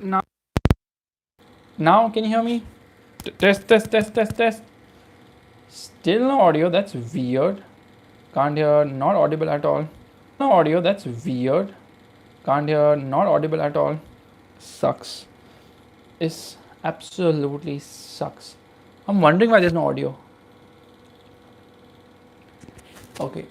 Now, now can you hear me? Test, test, test, test, test. Still no audio. That's weird. Can't hear. Not audible at all. No audio. That's weird. Can't hear. Not audible at all. Sucks. Is absolutely sucks. I'm wondering why there's no audio. Okay.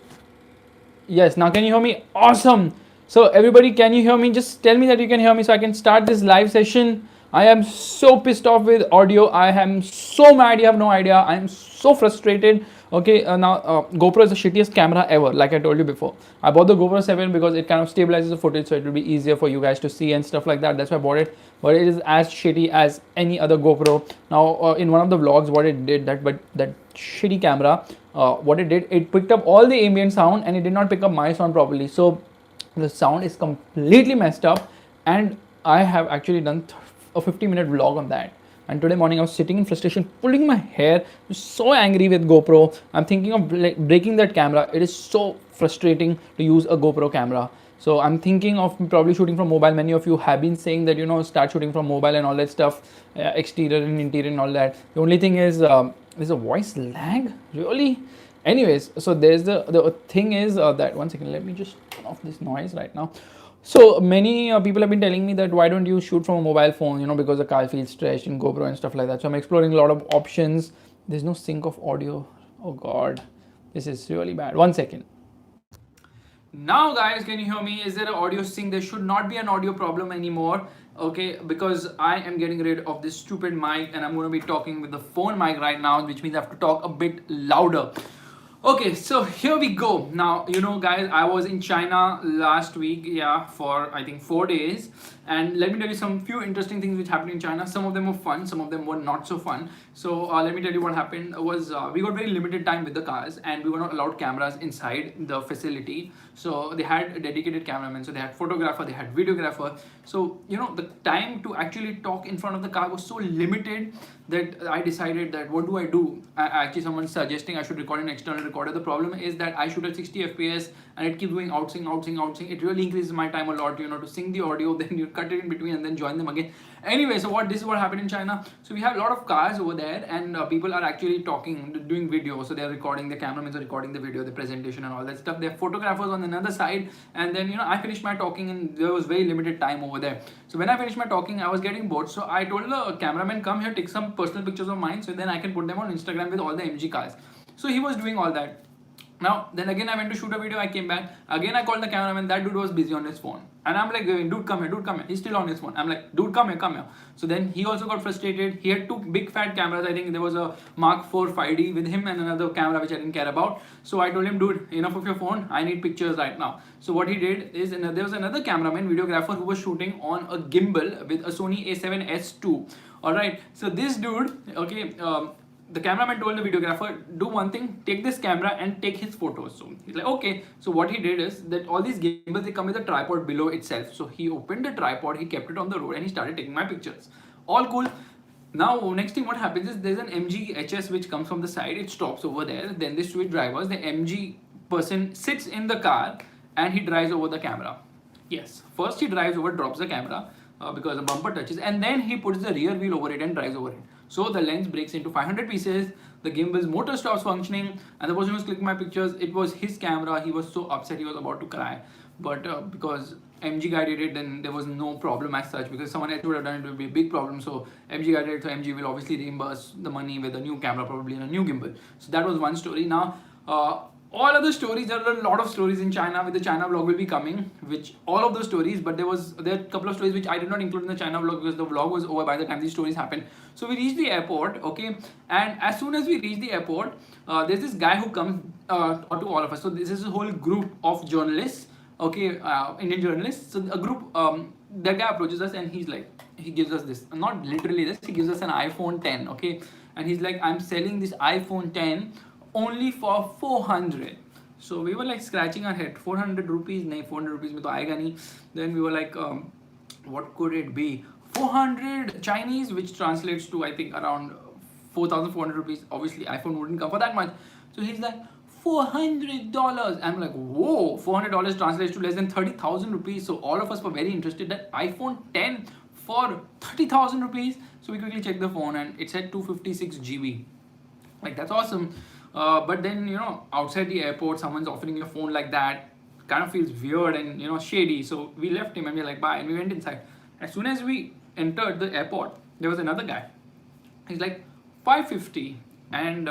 Yes. Now can you hear me? Awesome. So everybody, can you hear me? Just tell me that you can hear me so I can start this live session. I am so pissed off with audio. I am so mad. You have no idea. I am so frustrated. Okay, now GoPro is the shittiest camera ever, like I told you before. I bought the GoPro 7 because it kind of stabilizes the footage, so it will be easier for you guys to see and stuff like that. That's why I bought it. But it is as shitty as any other GoPro. Now, in one of the vlogs, what it did, that shitty camera, what it did, it picked up all the ambient sound and it did not pick up my sound properly. So the sound is completely messed up, and I have actually done a 50-minute vlog on that. And today morning I was sitting in frustration, pulling my hair. I'm so angry with GoPro. I'm thinking of breaking that camera. It is so frustrating to use a GoPro camera. So I'm thinking of probably shooting from mobile. Many of you have been saying that, start shooting from mobile and all that stuff, exterior and interior and all that. The only thing is there's a voice lag, really. Anyways, so there's the thing is that, one second, let me just turn off this noise right now. So many people have been telling me that why don't you shoot from a mobile phone, because the car feels stretched in GoPro and stuff like that. So I'm exploring a lot of options. There's no sync of audio. Oh god, this is really bad. One second. Now guys, can you hear me? Is there an audio sync? There should not be an audio problem anymore, okay, because I am getting rid of this stupid mic and I'm going to be talking with the phone mic right now, which means I have to talk a bit louder. Okay, so here we go. Now, guys, I was in China last week, for I think 4 days. And let me tell you some few interesting things which happened in China. Some of them were fun, some of them were not so fun. So let me tell you what happened was we got very limited time with the cars and we were not allowed cameras inside the facility. So they had a dedicated cameraman, so they had photographer, they had videographer. So, the time to actually talk in front of the car was so limited that I decided that what do I do? Actually, someone's suggesting I should record an external recorder. The problem is that I shoot at 60 FPS and it keeps doing outsing, outsing, outsing. It really increases my time a lot, to sync the audio, then you cut it in between and then join them again. Anyway, so this is what happened in China. So we have a lot of cars over there and people are actually talking, doing video. So they're recording, the cameramen are recording the video, the presentation and all that stuff. There are photographers on another side, and then I finished my talking and there was very limited time over there. So when I finished my talking, I was getting bored. So I told the cameraman, come here, take some personal pictures of mine so then I can put them on Instagram with all the MG cars. So he was doing all that. Now, then again I went to shoot a video, I came back. Again I called the cameraman, that dude was busy on his phone. And I'm like, dude come here. He's still on his phone. I'm like, dude come here. So then he also got frustrated. He had two big fat cameras. I think there was a Mark IV 5D with him and another camera which I didn't care about. So I told him, dude, enough of your phone. I need pictures right now. So what he did is, there was another cameraman, videographer, who was shooting on a gimbal with a Sony A7S II. Alright, so this dude, okay, the cameraman told the videographer, do one thing, take this camera and take his photos. So he's like, okay. So what he did is that all these gimbals, they come with a tripod below itself. So he opened the tripod, he kept it on the road and he started taking my pictures. All cool. Now, next thing what happens is there's an MG HS which comes from the side, it stops over there. Then they switch drivers, the MG person sits in the car and he drives over the camera. Yes, first he drives over, drops the camera because the bumper touches, and then he puts the rear wheel over it and drives over it. So the lens breaks into 500 pieces, the gimbal's motor stops functioning, and the person who's clicking my pictures, it was his camera. He was so upset, he was about to cry. But because MG guy did it, then there was no problem as such, because someone else would have done it, it would be a big problem. So MG guy did it, so MG will obviously reimburse the money with a new camera, probably in a new gimbal. So that was one story. Now, all other stories, there are a lot of stories in China. With the China vlog will be coming, which all of those stories, but there are a couple of stories which I did not include in the China vlog because the vlog was over by the time these stories happened. So we reached the airport, okay, and as soon as we reached the airport, there's this guy who comes to all of us. So this is a whole group of journalists, okay, Indian journalists. So a group, that guy approaches us and he's like, he gives us this, not literally this, he gives us an iPhone 10, okay, and he's like, I'm selling this iPhone 10 only for 400. So we were like scratching our head, 400 rupees, nahi 400 rupees mein to aayega nahi. Then we were like, what could it be? 400 Chinese, which translates to I think around 4,400 rupees. Obviously iPhone wouldn't come for that much. So he's like, $400. I'm like, whoa, $400 translates to less than 30,000 rupees. So all of us were very interested that iPhone 10, for 30,000 rupees. So we quickly checked the phone and it said 256 GB. Like, that's awesome. But then, outside the airport, someone's offering a phone like that. Kind of feels weird and, shady. So we left him and we are like, bye. And we went inside. As soon as we entered the airport, there was another guy. He's like, 550. And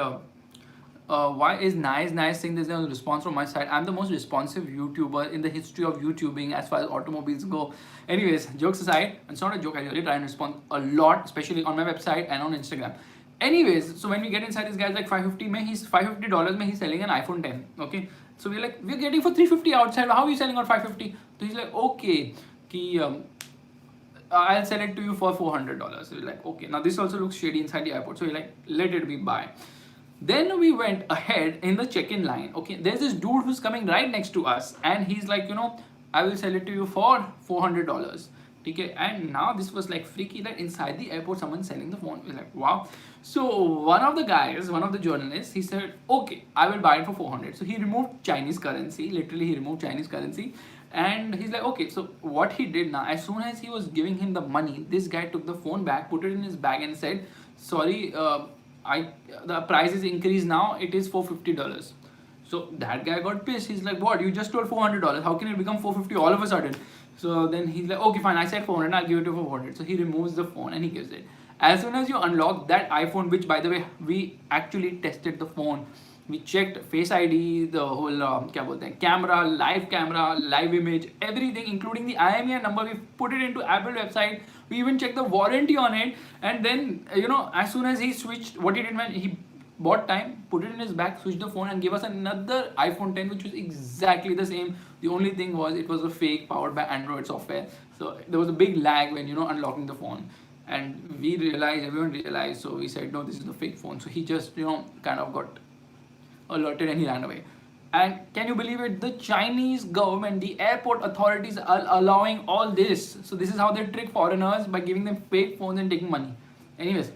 why is nice saying there's no response from my side? I'm the most responsive YouTuber in the history of YouTubing as far as automobiles go. Anyways, jokes aside, it's not a joke. I really try and respond a lot, especially on my website and on Instagram. Anyways, so when we get inside, this guy's like he's $550 he's selling an iPhone 10. Okay, so we're like, we're getting for 350 outside. How are you selling on 550? So he's like, okay, I'll sell it to you for $400. So we're like, okay. Now this also looks shady inside the airport. So we're like, let it be, bye. Then we went ahead in the check-in line. Okay, there's this dude who's coming right next to us, and he's like, I will sell it to you for $400. Okay, and now this was like freaky that inside the airport someone's selling the phone. We're like, wow. So one of the journalists, he said, okay, I will buy it for 400. So he removed Chinese currency. Literally, he removed Chinese currency. And he's like, okay, so what he did now, as soon as he was giving him the money, this guy took the phone back, put it in his bag and said, sorry, the price is increased now, it is $450. So that guy got pissed. He's like, what, you just told $400, how can it become $450 all of a sudden? So then he's like, okay fine, I said 400, I'll give it to you for 400. So he removes the phone and he gives it. As soon as you unlock that iPhone, which by the way, we actually tested the phone, we checked Face ID, the whole camera, live image, everything, including the IMEI number. We put it into Apple website. We even checked the warranty on it. And then, as soon as he switched, what he did when he bought time, put it in his bag, switched the phone and gave us another iPhone 10, which was exactly the same. The only thing was it was a fake powered by Android software. So there was a big lag when, unlocking the phone. And everyone realized, so we said, no, this is the fake phone. So he just, kind of got alerted and he ran away. And can you believe it? The Chinese government, the airport authorities are allowing all this. So this is how they trick foreigners, by giving them fake phones and taking money. Anyways,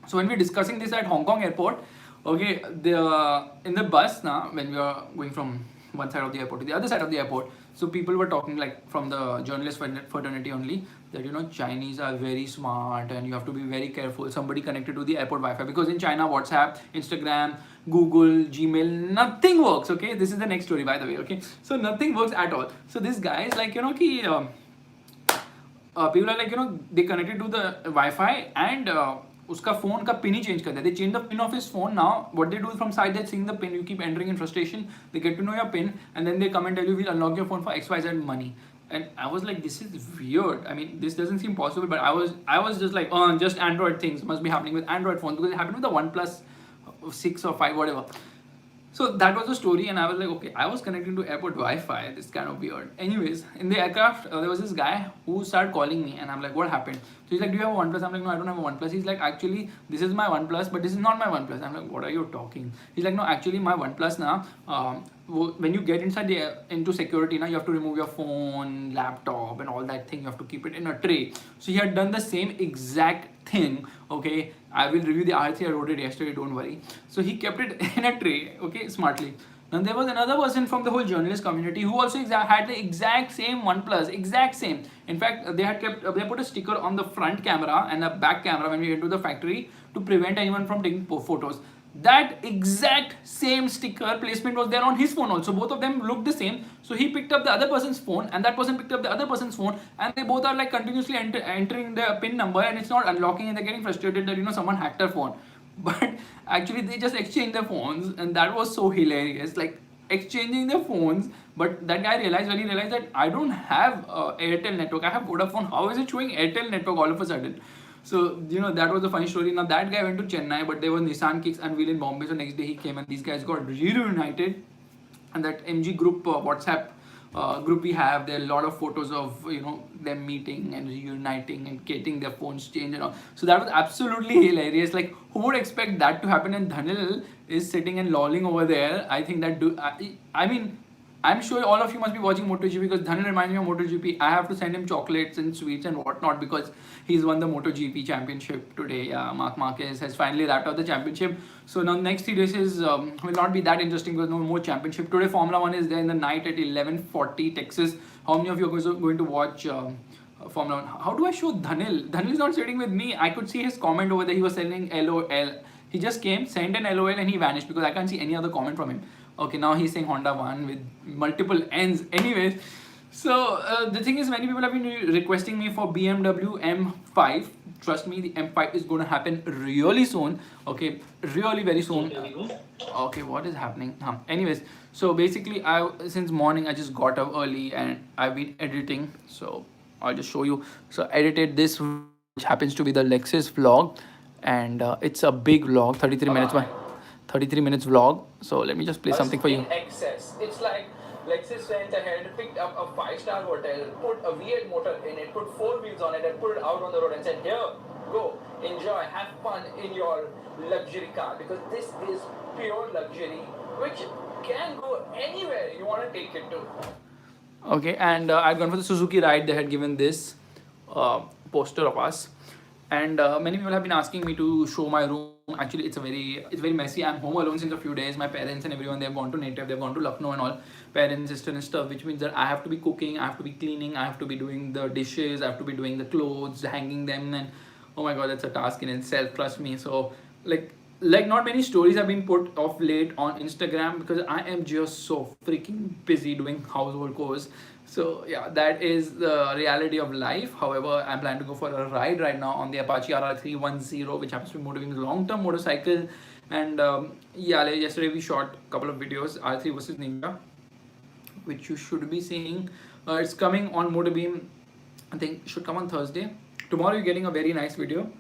so when we're discussing this at Hong Kong airport, okay, in the bus now, when we are going from one side of the airport to the other side of the airport, so people were talking, like, from the journalist fraternity only, that Chinese are very smart and you have to be very careful. Somebody connected to the airport Wi-Fi, because in China, WhatsApp, Instagram, Google, Gmail, nothing works. Okay, this is the next story, by the way. Okay, so nothing works at all. So this guy is like, people are like, they connected to the Wi-Fi and uska phone ka pin hi change kar diya. They change the pin of his phone. Now what they do from side, they're seeing the pin, you keep entering in frustration, they get to know your pin and then they come and tell you, we'll unlock your phone for XYZ money. And I was like, this is weird. I mean, this doesn't seem possible, but I was just like, oh, just Android things must be happening with Android phones, because it happened with the OnePlus 6 or 5, whatever. So that was the story, and I was like, okay, I was connecting to airport Wi-Fi. This is kind of weird. Anyways, in the aircraft, there was this guy who started calling me, and I'm like, what happened? So he's like, do you have a OnePlus? I'm like, no, I don't have a OnePlus. He's like, actually, this is my OnePlus, but this is not my OnePlus. I'm like, what are you talking? He's like, no, actually, my OnePlus now, when you get into security now, you have to remove your phone, laptop, and all that thing. You have to keep it in a tray. So he had done the same exact thing. Okay, I will review the R3. I wrote it yesterday, don't worry. So he kept it in a tray, okay, smartly. Then there was another person from the whole journalist community who also had the exact same OnePlus, exact same. In fact, they put a sticker on the front camera and a back camera when we went to the factory to prevent anyone from taking photos. That exact same sticker placement was there on his phone also. Both of them looked the same. So he picked up the other person's phone and that person picked up the other person's phone, and they both are like continuously entering the pin number, and it's not unlocking, and they're getting frustrated that someone hacked their phone. But actually they just exchanged their phones, and that was so hilarious, like exchanging their phones. But that guy realized, when he realized that I don't have Airtel network, I have Vodafone, how is it showing Airtel network all of a sudden? So, that was a funny story. Now, that guy went to Chennai, but there was Nissan Kicks unveiled in Bombay. So, next day he came and these guys got reunited. And that MG group, WhatsApp group we have, there are a lot of photos of, them meeting and reuniting and getting their phones changed and all. So, that was absolutely hilarious. Like, who would expect that to happen? And Dhanil is sitting and lolling over there. I think that, I'm sure all of you must be watching MotoGP, because Dhanil reminds me of MotoGP. I have to send him chocolates and sweets and whatnot because he's won the MotoGP championship today. Yeah, Marc Marquez has finally wrapped up the championship. So now next 3 races will not be that interesting because no more championship. Today Formula 1 is there in the night at 11:40 Texas. How many of you are going to watch Formula 1. How do I show Dhanil? Dhanil is not sitting with me. I could see his comment over there. He was saying LOL. He just came, sent an LOL, and he vanished because I can't see any other comment from him. Okay, now he's saying Honda 1 with multiple N's. Anyways, so the thing is, many people have been requesting me for BMW M5. Trust me, the M5 is going to happen really soon. Okay, really very soon. Okay, what is happening? Anyways, so basically, since morning I just got up early and I've been editing. So I'll just show you. So I edited this, which happens to be the Lexus vlog, and it's a big vlog, 33 minutes. 33 minutes vlog. So let me just play something for you. Excess. It's like Lexus went ahead, picked up a 5-star hotel, put a V8 motor in it, put 4 wheels on it, and put it out on the road and said, "Here, go, enjoy, have fun in your luxury car," because this is pure luxury, which can go anywhere you want to take it to. Okay, and I'd gone for the Suzuki ride. They had given this poster of us, and many people have been asking me to show my room. Actually, it's very messy. I'm home alone since a few days. My parents and everyone, they've gone to native, they've gone to Lucknow and all, parents, sister and stuff, which means that I have to be cooking, I have to be cleaning, I have to be doing the dishes, I have to be doing the clothes, hanging them, and oh my god, that's a task in itself, trust me. So like not many stories have been put of late on Instagram because I am just so freaking busy doing household chores. So yeah, that is the reality of life. However, I'm planning to go for a ride right now on the Apache RR310, which happens to be Motorbeam's long-term motorcycle. And yeah, yesterday we shot a couple of videos, R3 versus Ninja, which you should be seeing. It's coming on Motorbeam. I think it should come on Thursday. Tomorrow you're getting a very nice video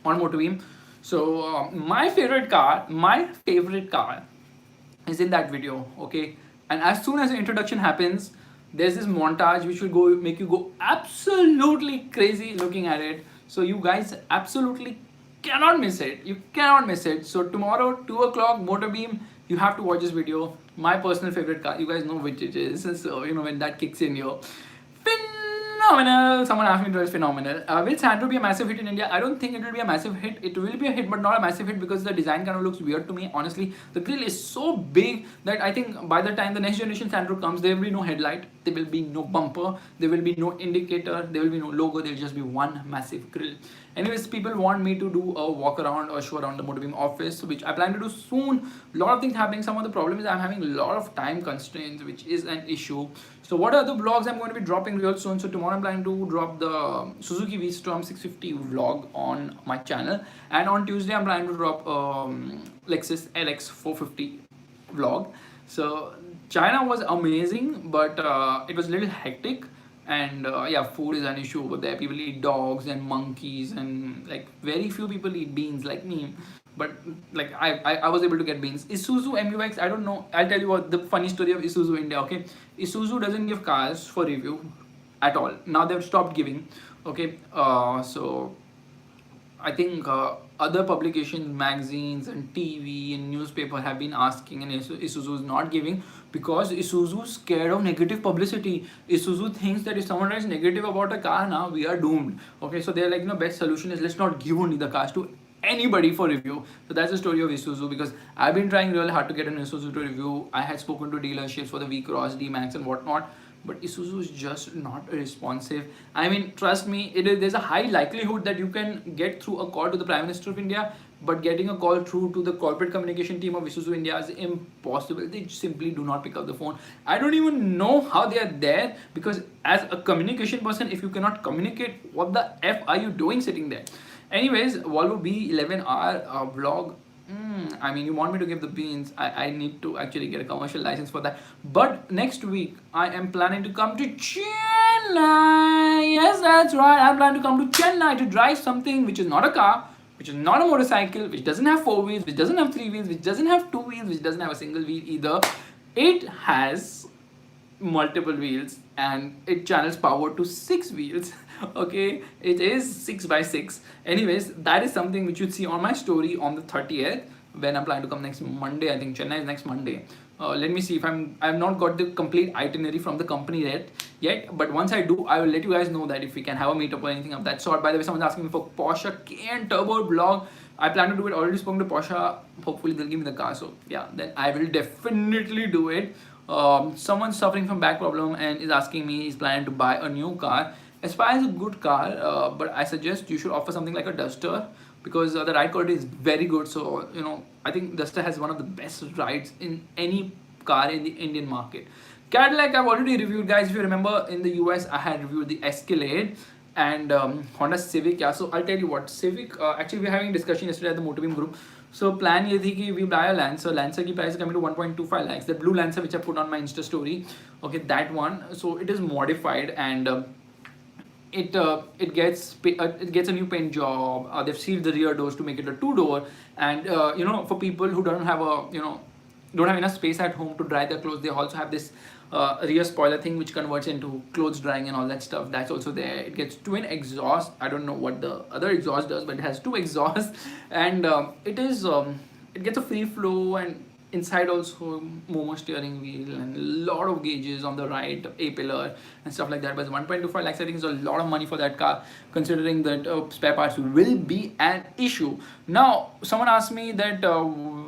on Motorbeam. So my favorite car is in that video, okay? And as soon as the introduction happens, there's this montage which will make you go absolutely crazy looking at it. So you guys absolutely cannot miss it. You cannot miss it. So tomorrow, 2 o'clock, Motorbeam, you have to watch this video. My personal favorite car. You guys know which it is. So you know when that kicks in, you're phenomenal. Someone asked me to do phenomenal. Will Sandro be a massive hit in India? I don't think it will be a massive hit. It will be a hit, but not a massive hit because the design kind of looks weird to me. Honestly, the grill is so big that I think by the time the next generation Sandro comes, there will be no headlight, there will be no bumper, there will be no indicator, there will be no logo. There will just be one massive grill. Anyways, people want me to do a walk around or show around the Motorbeam office, which I plan to do soon. A lot of things happening. Some of the problem is I'm having a lot of time constraints, which is an issue. So what are the vlogs I'm going to be dropping real soon? So tomorrow I'm planning to drop the Suzuki V-Storm 650 vlog on my channel, and on Tuesday I'm planning to drop Lexus LX 450 vlog. So China was amazing, but it was a little hectic. And yeah, food is an issue over there. People eat dogs and monkeys, and like very few people eat beans like me. But like I was able to get beans. Isuzu MUX, I don't know. I'll tell you what the funny story of Isuzu India. Okay, Isuzu doesn't give cars for review at all. Now they've stopped giving. Okay, so I think other publications, magazines and TV and newspaper have been asking, and Isuzu is not giving because Isuzu is scared of negative publicity. Isuzu thinks that if someone writes negative about a car, now we are doomed. Okay, so they're like, best solution is let's not give only the cars to anybody for review. So that's the story of Isuzu, because I've been trying really hard to get an Isuzu to review. I had spoken to dealerships for the V-Cross, D-Max and whatnot, but Isuzu is just not responsive. I mean, trust me, there's a high likelihood that you can get through a call to the Prime Minister of India, but getting a call through to the corporate communication team of Isuzu India is impossible. They simply do not pick up the phone. I don't even know how they are there, because as a communication person, if you cannot communicate, what the F are you doing sitting there? Anyways, Volvo B11R vlog. I mean, you want me to give the beans, I need to actually get a commercial license for that. But next week, I am planning to come to Chennai. Yes, that's right. I'm planning to come to Chennai to drive something which is not a car, which is not a motorcycle, which doesn't have 4 wheels, which doesn't have 3 wheels, which doesn't have 2 wheels, which doesn't have a single wheel either. It has multiple wheels and it channels power to 6 wheels. Okay, it is 6x6. Anyways, that is something which you'd see on my story on the 30th, when I'm planning to come next Monday. I think Chennai is next Monday. Let me see if I've not got the complete itinerary from the company yet, but once I do, I will let you guys know that if we can have a meetup or anything of that sort. By the way, someone's asking me for Porsche Cayenne Turbo vlog. I plan to do it. Already spoken to Porsche. Hopefully they'll give me the car. So yeah, then I will definitely do it. Someone's suffering from back problem and is asking me, he's planning to buy a new car, Aspire is a good car, but I suggest you should offer something like a Duster, because the ride quality is very good. So I think Duster has one of the best rides in any car in the Indian market. Cadillac I've already reviewed, guys. If you remember, in the US I had reviewed the Escalade and Honda Civic. Yeah, so I'll tell you what, Civic, actually we were having a discussion yesterday at the Motorbeam group. So plan ये थी कि we buy a Lancer. Lancer की price is coming to 1.25 lakhs. The blue Lancer which I put on my Insta story, okay, that one. So it is modified, and it gets a new paint job. They've sealed the rear doors to make it a two-door, and for people who don't have enough space at home to dry their clothes, they also have this rear spoiler thing which converts into clothes drying and all that stuff. That's also there. It gets twin exhaust. I don't know what the other exhaust does, but it has two exhausts, and it gets a free flow, and inside also Momo steering wheel and a lot of gauges on the right, A pillar and stuff like that. But 1.25 lakhs I think is a lot of money for that car, considering that spare parts will be an issue. Now someone asked me that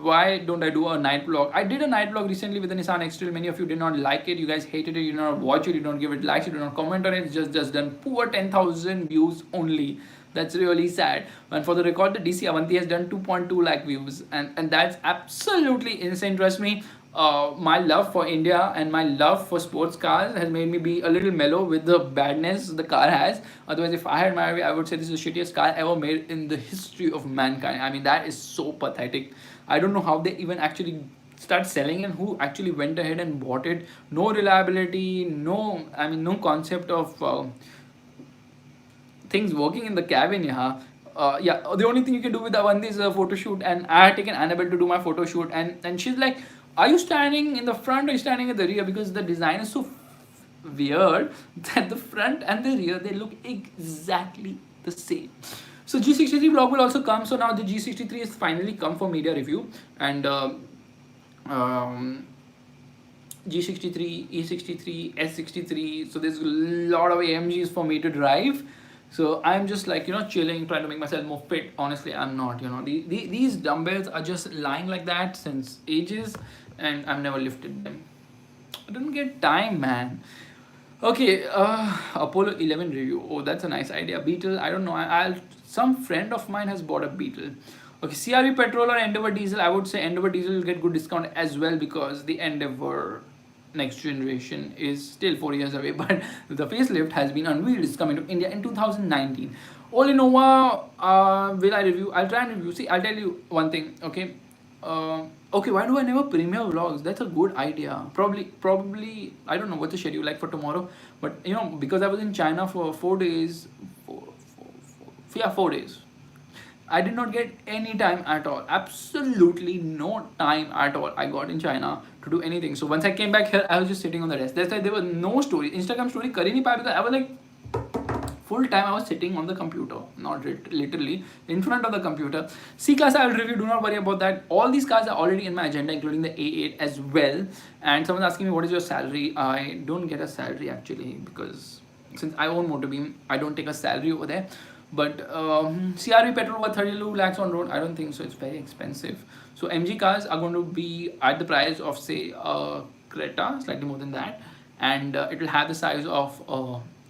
why don't I do a night vlog. I did a night vlog recently with the Nissan X-Trail. Many of you did not like it, you guys hated it, you did not watch it, you don't give it likes, you do not comment on it. It's just done poor 10,000 views only. That's really sad. And for the record, the DC Avanti has done 2.2 lakh views, and that's absolutely insane. Trust me, my love for India and my love for sports cars has made me be a little mellow with the badness the car has. Otherwise, if I had my way, I would say this is the shittiest car ever made in the history of mankind. I mean, that is so pathetic. I don't know how they even actually start selling and who actually went ahead and bought it. No reliability, no concept of things working in the cabin. Yeah, the only thing you can do with Avanti is a photo shoot, and I had taken Annabelle to do my photo shoot, and she's like, are you standing in the front or are you standing at the rear, because the design is so weird that the front and the rear, they look exactly the same. So G63 vlog will also come. So now the G63 is finally come for media review, and G63, E63, S63. So there's a lot of AMGs for me to drive. So I'm just like chilling, trying to make myself more fit. Honestly, I'm not. These dumbbells are just lying like that since ages, and I've never lifted them. I don't get time, man. Okay, Apollo 11 review. Oh, that's a nice idea. Beetle, I don't know. Some friend of mine has bought a Beetle. Okay, CRV petrol or Endeavour diesel. I would say Endeavour diesel will get good discount as well, because the Endeavour next generation is still 4 years away, but the facelift has been unveiled. It's coming to India in 2019. All Innova, will I review? I'll try and review. See, I'll tell you one thing. Okay, okay. Why do I never premiere vlogs? That's a good idea. Probably. I don't know what the schedule like for tomorrow, but because I was in China for 4 days, 4 days. I did not get any time at all. Absolutely no time at all I got in China to do anything. So once I came back here, I was just sitting on the desk. That's why there was no story. Instagram story kar hi nahi paya, because I was like full time I was sitting on the computer, not literally in front of the computer. C-Class I will review, do not worry about that. All these cars are already in my agenda, including the A8 as well. And someone's asking me what is your salary. I don't get a salary actually, because since I own Motorbeam, I don't take a salary over there. But CRV petrol over 32 lakhs on road, I don't think so. It's very expensive. So MG cars are going to be at the price of, say, Creta, slightly more than that, and it will have the size of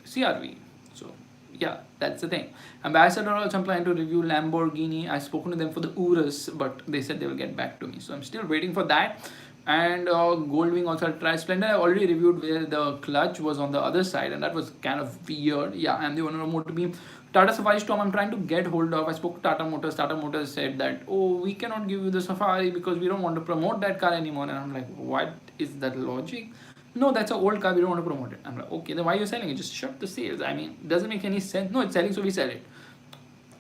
CRV. So yeah, that's the thing. Ambassador also, I'm planning to review Lamborghini. I've spoken to them for the Urus, but they said they will get back to me. So I'm still waiting for that. And Goldwing also, I'll try. Splendor I already reviewed, where the clutch was on the other side, and that was kind of weird. Yeah, I'm the owner of Motorbeam. Tata Safari Storm I'm trying to get hold of. I spoke to Tata Motors. Tata Motors said that, oh, we cannot give you the Safari because we don't want to promote that car anymore. And I'm like, what is that logic? No, that's an old car, we don't want to promote it. I'm like, okay, then why are you selling it? Just shut the sales. I mean, it doesn't make any sense. No, it's selling, so we sell it.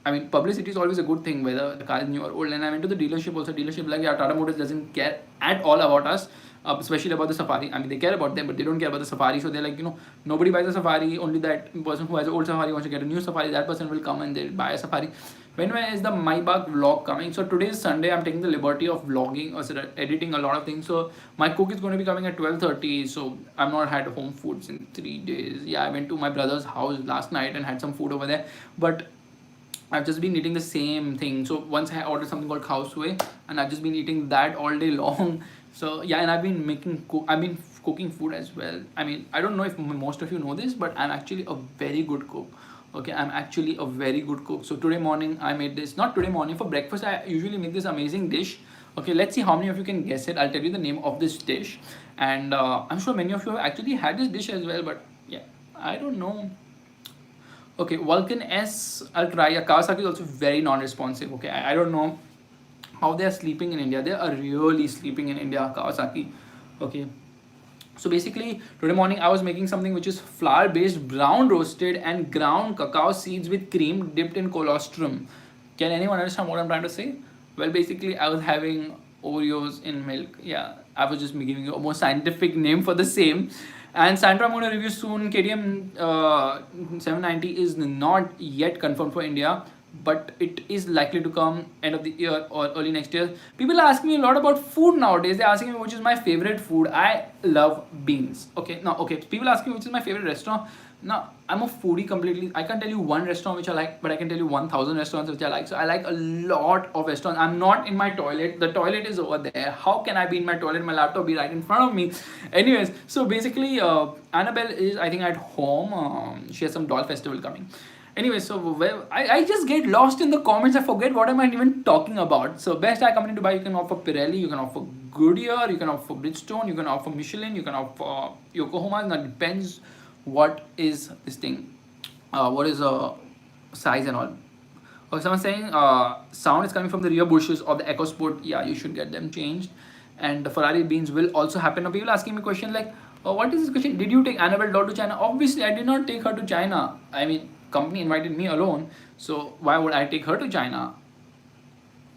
I mean, publicity is always a good thing, whether the car is new or old. And I went to the dealership also. Dealership like, yeah, Tata Motors doesn't care at all about us, especially about the Safari. I mean, they care about them, but they don't care about the Safari. So they're like, nobody buys a Safari. Only that person who has an old Safari wants to get a new Safari. That person will come and they'll buy a Safari. When is the Maybach vlog coming? So today is Sunday. I'm taking the liberty of vlogging or editing a lot of things. So my cook is going to be coming at 12:30. So I've not had home foods in 3 days. Yeah, I went to my brother's house last night and had some food over there. But I've just been eating the same thing. So once I ordered something called Houseway, and I've just been eating that all day long. So yeah, and I've been cooking food as well. I mean, I don't know if most of you know this, but I'm actually a very good cook. Okay, I'm actually a very good cook. So today morning I made this. Not today morning, for breakfast I usually make this amazing dish. Okay, let's see how many of you can guess it. I'll tell you the name of this dish, and I'm sure many of you have actually had this dish as well. But yeah, I don't know. Okay, Vulcan S. I'll try. Yeah, Kawasaki is also very non-responsive. Okay, I don't know how they are sleeping in India. They are really sleeping in India, Kawasaki. Okay. So basically, today morning I was making something which is flour based brown roasted and ground cacao seeds with cream dipped in colostrum. Can anyone understand what I'm trying to say? Well, basically, I was having Oreos in milk. Yeah, I was just giving you a more scientific name for the same. And Sandra, I'm going to review soon. KTM 790 is not yet confirmed for India, but it is likely to come end of the year or early next year. People ask me a lot about food nowadays. They're asking me which is my favorite food. I love beans. Okay, now okay. People ask me which is my favorite restaurant. Now I'm a foodie completely. I can't tell you one restaurant which I like, but I can tell you 1,000 restaurants which I like. So I like a lot of restaurants. I'm not in my toilet. The toilet is over there. How can I be in my toilet? My laptop be right in front of me. Anyways, so basically, Annabelle is I think at home. She has some doll festival coming. Anyway, so I just get lost in the comments. I forget what am I even talking about. So best eye company to buy, you can offer Pirelli, you can offer Goodyear, you can offer Bridgestone, you can offer Michelin, you can offer Yokohama. That depends what is this thing, what is size and all. Okay, someone saying sound is coming from the rear bushes of the EcoSport. Yeah, you should get them changed. And the Ferrari beans will also happen. Now people asking me question like, what is this question? Did you take Annabelle doll to China? Obviously, I did not take her to China. I mean, company invited me alone, so why would I take her to China?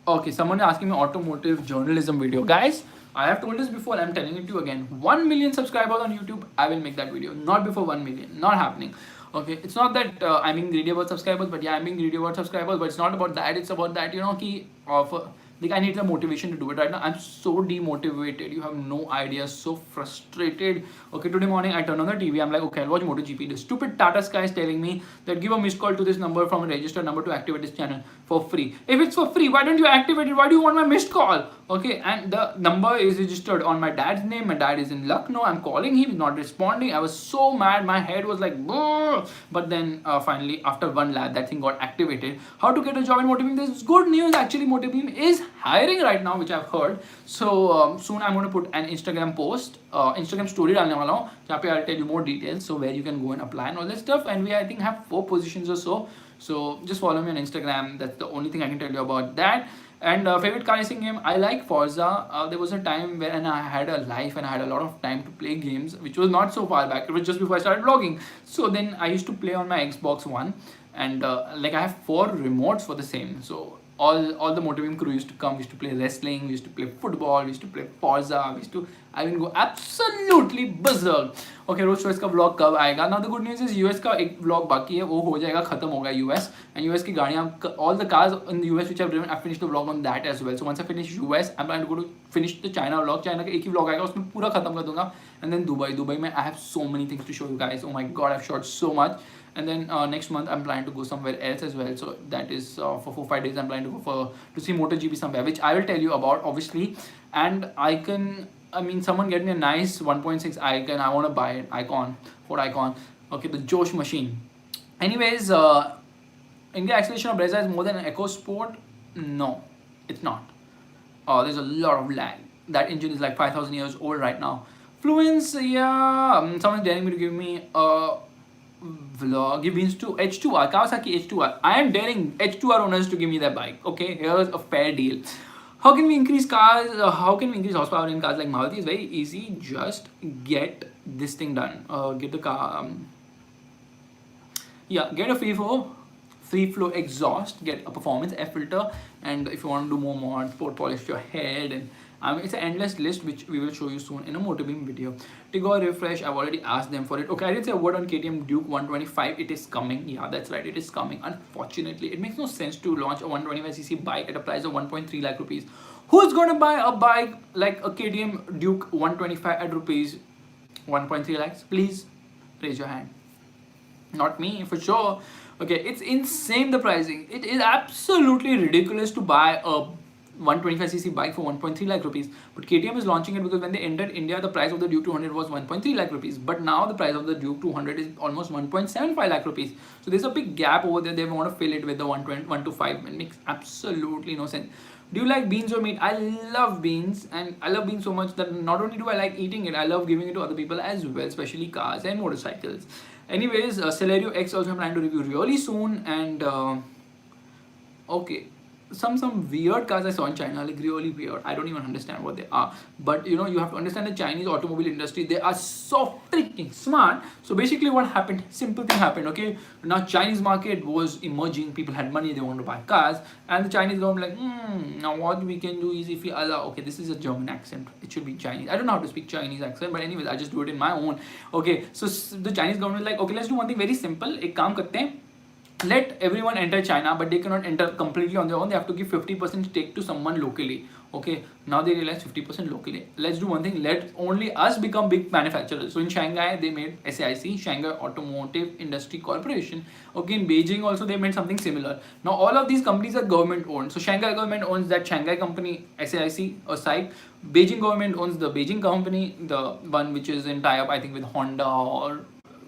Okay, someone is asking me automotive journalism video. Guys, I have told this before, I'm telling it to you again. 1 million subscribers on YouTube, I will make that video. Not before 1 million, not happening. Okay, it's not that I'm being greedy about subscribers, but yeah, I'm being greedy about subscribers, but it's not about that. It's about that, you know, like I need the motivation to do it right now. I'm so demotivated. You have no idea. So frustrated. Okay, today morning I turn on the TV. I'm like, okay, I'll watch MotoGP. The stupid Tata Sky is telling me that give a missed call to this number from a registered number to activate this channel for free. If it's for free, why don't you activate it? Why do you want my missed call? Okay, and the number is registered on my dad's name. My dad is in Lucknow. I'm calling him. He's not responding. I was so mad. My head was like, brr. But then finally, after one lap, that thing got activated. How to get a job in Motivebeam? There's good news actually. Motivebeam is hiring right now, which I've heard. So soon I'm going to put an Instagram post, Instagram story डालने वाला हूँ, जहाँ पे I'll tell you more details, so where you can go and apply and all that stuff. And we I think have 4 positions or so. So just follow me on Instagram. That's the only thing I can tell you about that. And favorite car racing game, I like Forza. There was a time when I had a life and I had a lot of time to play games, which was not so far back. It was just before I started vlogging. So then I used to play on my Xbox One, and like I have 4 remotes for the same. So all the Motivebeam crew used to come. We used to play wrestling. We used to play football. We used to play Forza. We used to I will go absolutely berserk. Okay, rose shows का vlog कब आएगा? Now the good news is US का एक vlog बाकी है, वो हो जाएगा, खत्म होगा US. And US की गाड़ियाँ, all the cars in the US which I've driven, I finished the vlog on that as well. So once I finish US, I'm planning to go to finish the China vlog. China का एक ही vlog आएगा, उसमें पूरा खत्म कर दूँगा. And then Dubai में I have so many things to show you guys. Oh my god, I've shot so much. And then next month I'm planning to go somewhere else as well. So that is for 4-5 days I'm planning to go to see MotoGP somewhere, which I will tell you about obviously. And I mean, someone get me a nice 1.6 icon. I want to buy it. Icon. What icon? Okay, the Josh machine. Anyways, India acceleration of Brezza is more than an EcoSport? No, it's not. There's a lot of lag. That engine is like 5,000 years old right now. Fluence, yeah. Someone's daring me to give me a vlog. Give means to H2R. Kawasaki H2R. I am daring H2R owners to give me that bike. Okay, here's a fair deal. How can we increase cars? How can we increase horsepower in cars like Maruti? It's very easy. Just get this thing done. Get the car. Get a free flow exhaust. Get a performance air filter. And if you want to do more mods, sport polish your head, and it's an endless list which we will show you soon in a Motivebeam video. Tigor refresh, I've already asked them for it. Okay, I didn't say a word on KTM Duke 125. It is coming. Yeah, that's right. It is coming. Unfortunately, it makes no sense to launch a 125cc bike at a price of 1.3 lakh rupees. Who's going to buy a bike like a KTM Duke 125 at rupees 1.3 lakhs? Please raise your hand. Not me, for sure. Okay, it's insane the pricing. It is absolutely ridiculous to buy a 125cc bike for 1.3 lakh rupees. But KTM is launching it because when they entered India, the price of the Duke 200 was 1.3 lakh rupees. But now the price of the Duke 200 is almost 1.75 lakh rupees. So there's a big gap over there. They want to fill it with the 125. It makes absolutely no sense. Do you like beans or meat? I love beans, and I love beans so much that not only do I like eating it, I love giving it to other people as well, especially cars and motorcycles. Anyways, Celerio X also I'm planning to review really soon, and okay, some weird cars I saw in China, like really weird. I don't even understand what they are. But you know, you have to understand the Chinese automobile industry. They are so freaking smart. So basically, what happened? Simple thing happened. Okay, now Chinese market was emerging. People had money. They wanted to buy cars, and the Chinese government like, now what we can do is if we allow. Okay, this is a German accent. It should be Chinese. I don't know how to speak Chinese accent, but anyways, I just do it in my own. Okay, so the Chinese government like, okay, let's do one thing very simple. एक काम करते हैं. Let everyone enter China, but they cannot enter completely on their own. They have to give 50% stake to someone locally. Okay, now they realize 50% locally. Let's do one thing. Let only us become big manufacturers. So in Shanghai, they made SAIC, Shanghai Automotive Industry Corporation. Okay, in Beijing also they made something similar. Now all of these companies are government owned. So Shanghai government owns that Shanghai company, SAIC or SAIC. Beijing government owns the Beijing company, the one which is in tie-up, I think, with Honda or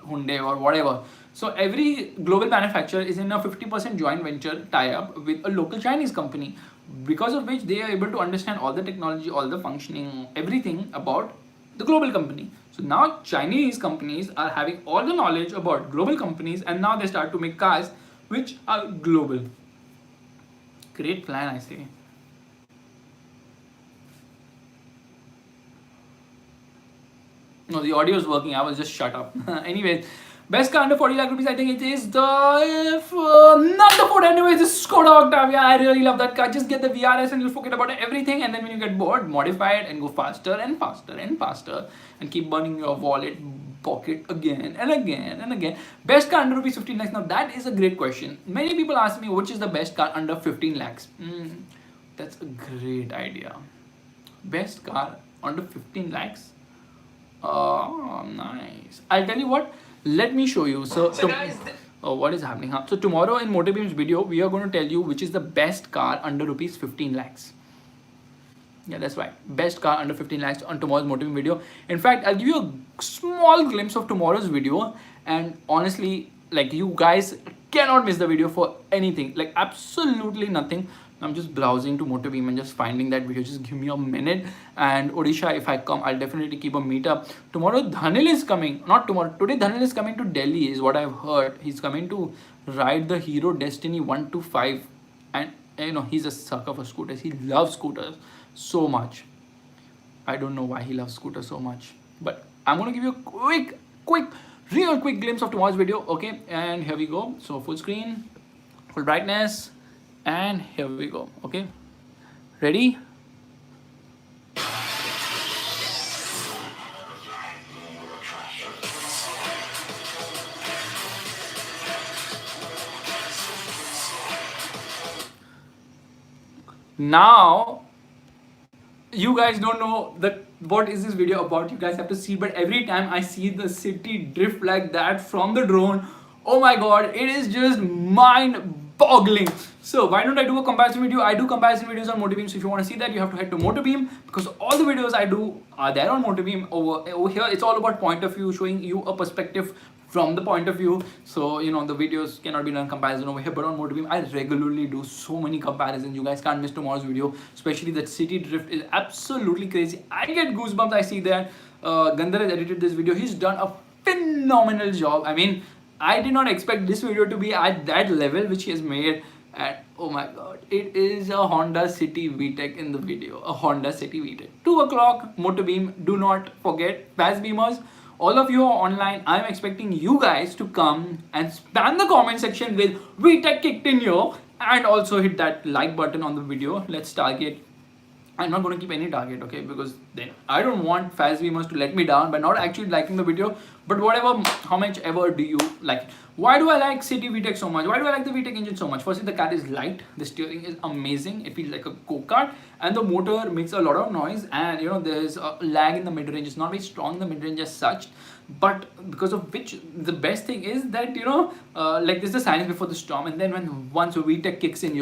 Hyundai or whatever. So every global manufacturer is in a 50% joint venture tie-up with a local Chinese company, because of which they are able to understand all the technology, all the functioning, everything about the global company. So now Chinese companies are having all the knowledge about global companies, and now they start to make cars which are global. Great plan, I say. No, the audio is working. I was just shut up. Anyways, best car under 40 lakh rupees, I think it is the not the Ford, anyways, the Skoda Octavia. I really love that car. Just get the VRS and you'll forget about everything, and then when you get bored, modify it and go faster and faster and faster and keep burning your wallet pocket again and again and again. Best car under rupees 15 lakhs. Now that is a great question. Many people ask me which is the best car under 15 lakhs. That's a great idea. Best car under 15 lakhs. Oh, nice. I'll tell you what. Let me show you. So guys, what is happening? So tomorrow in Motorbeam's video, we are going to tell you which is the best car under rupees 15 lakhs. Yeah, that's right. Best car under 15 lakhs on tomorrow's Motorbeam video. In fact, I'll give you a small glimpse of tomorrow's video. And honestly, like, you guys cannot miss the video for anything. Like, absolutely nothing. I'm just browsing to Motorbeam and just finding that video. Just give me a minute. And Odisha, if I come, I'll definitely keep a meetup. Tomorrow, Dhanil is coming. Not tomorrow. Today, Dhanil is coming to Delhi, is what I've heard. He's coming to ride the Hero Destiny 125. And, you know, he's a sucker for scooters. He loves scooters so much. I don't know why he loves scooters so much. But I'm going to give you a real quick glimpse of tomorrow's video. Okay, and here we go. So, full screen, full brightness. And here we go. Okay, ready? Now you guys don't know what is this video about. You guys have to see, but every time I see the city drift like that from the drone, oh my god, it is just mind-boggling. So why don't I do a comparison video? I do comparison videos on Motorbeam. So if you want to see that, you have to head to Motorbeam, because all the videos I do are there on Motorbeam. Over here, it's all about point of view, showing you a perspective from the point of view. So, you know, the videos cannot be done comparison over here, but on Motorbeam, I regularly do so many comparisons. You guys can't miss tomorrow's video, especially that city drift is absolutely crazy. I get goosebumps. I see that Gandhar has edited this video. He's done a phenomenal job. I mean, I did not expect this video to be at that level which he has made. And oh my god, it is a Honda City VTEC in the video. A Honda City VTEC. 2 o'clock, Motorbeam. Do not forget, Fast Beamers. All of you are online. I'm expecting you guys to come and spam the comment section with VTEC kicked in here. And also hit that like button on the video. Let's target. I'm not going to keep any target, okay, because then I don't want Fast Beamers to let me down by not actually liking the video. But whatever, how much ever do you like it? Why do I like City VTEC so much? Why do I like the VTEC engine so much? Firstly, the car is light, the steering is amazing, it feels like a go-kart, and the motor makes a lot of noise, and you know, there's a lag in the mid-range. It's not very strong in the mid-range as such, but because of which the best thing is that, you know, like, this is the silence before the storm, and then once VTEC kicks in,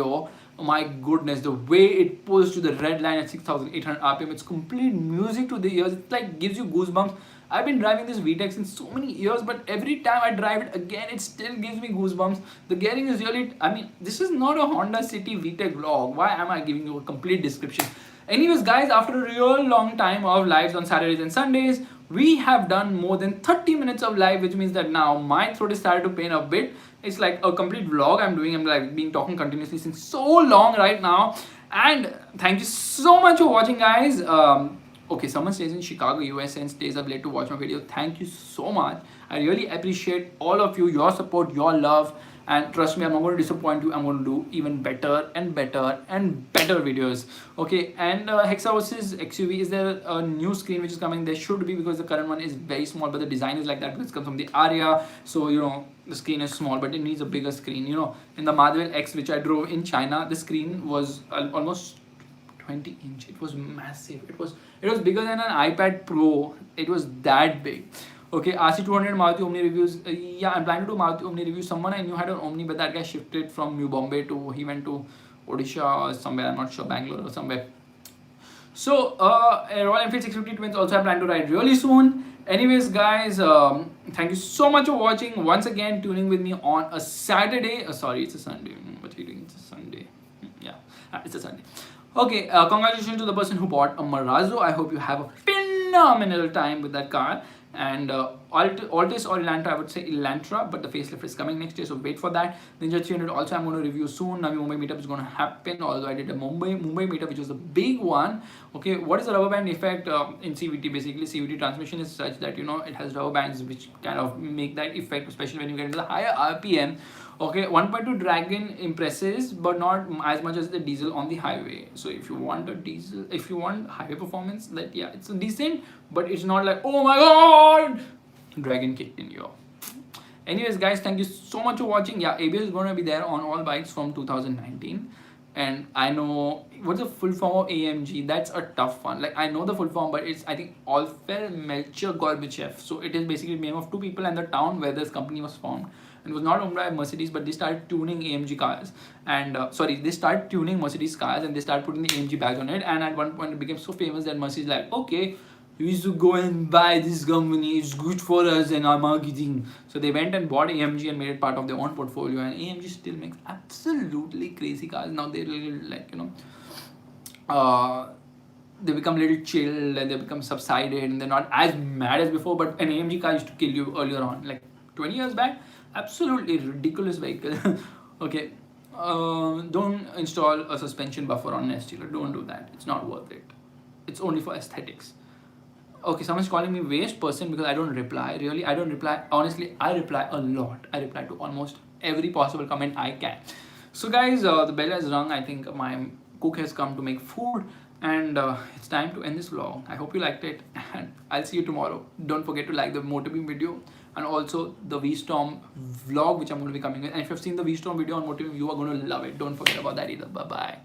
my goodness, the way it pulls to the red line at 6,800 rpm, it's complete music to the ears. It like gives you goosebumps. I've been driving this VTEC since so many years, but every time I drive it again, it still gives me goosebumps. The gearing is really, I mean, this is not a Honda City VTEC vlog. Why am I giving you a complete description? Anyways, guys, after a real long time of lives on Saturdays and Sundays, we have done more than 30 minutes of live, which means that now my throat is started to pain a bit. It's like a complete vlog I'm doing. I'm like been talking continuously since so long right now. And thank you so much for watching, guys. Okay, someone stays in Chicago, USA and stays up late to watch my video. Thank you so much. I really appreciate all of you, your support, your love. And trust me, I'm not going to disappoint you. I'm going to do even better and better and better videos. Okay, and Hexa versus XUV, is there a new screen which is coming? There should be, because the current one is very small, but the design is like that because it comes from the Aria. So, you know, the screen is small, but it needs a bigger screen. You know, in the Madhwell X, which I drove in China, the screen was almost 20-inch. It was massive. It was bigger than an iPad Pro. It was that big. Okay, RC200 Maruti Omni reviews. Yeah, I'm planning to do Maruti Omni reviews. Someone I knew had an Omni, but that guy shifted from New Bombay to, he went to Odisha or somewhere, I'm not sure, Bangalore or somewhere. So, Royal Enfield 650 Twins also I plan to ride really soon. Anyways, guys, thank you so much for watching. Once again, tuning with me on a Saturday. Sorry, it's a Sunday. What are you doing? It's a Sunday. Yeah, it's a Sunday. Okay, congratulations to the person who bought a Marazzo. I hope you have a phenomenal time with that car. And Altis or Elantra, I would say Elantra, but the facelift is coming next year, so wait for that. Ninja 300 also I'm going to review soon. Navi Mumbai meetup is going to happen, although I did a Mumbai meetup, which was a big one. Okay, what is the rubber band effect in CVT? Basically, CVT transmission is such that, you know, it has rubber bands which kind of make that effect, especially when you get into the higher RPM. Okay, 1.2 Dragon impresses, but not as much as the diesel on the highway. So if you want a diesel, if you want highway performance, that, yeah, it's decent, but it's not like, oh my god, Dragon kicked in, yo. Anyways, guys, thank you so much for watching. Yeah, ABS is going to be there on all bikes from 2019. And I know what's the full form of AMG. That's a tough one. Like, I know the full form, but it's, I think, Alfer Melcher Gorbachev. So it is basically the name of two people and the town where this company was formed. It was not owned by Mercedes, but they started tuning AMG cars. And they started tuning Mercedes cars and they started putting the AMG badge on it. And at one point, it became so famous that Mercedes like, okay, we should go and buy this company. It's good for us and our marketing. So they went and bought AMG and made it part of their own portfolio. And AMG still makes absolutely crazy cars. Now they're really like, you know, they become a little chilled and they become subsided and they're not as mad as before. But an AMG car used to kill you earlier on, like 20 years back. Absolutely ridiculous vehicle. Okay, don't install a suspension buffer on an ST. Don't do that. It's not worth it. It's only for aesthetics. Okay, someone's calling me waste person because I don't reply. Really, I don't reply. Honestly, I reply a lot. I reply to almost every possible comment I can. So guys, the bell has rung. I think my cook has come to make food. And it's time to end this vlog. I hope you liked it. And I'll see you tomorrow. Don't forget to like the Motorbeam video. And also the V-Storm vlog, which I'm going to be coming with. And if you've seen the V-Storm video on Motorbeam, you are going to love it. Don't forget about that either. Bye-bye.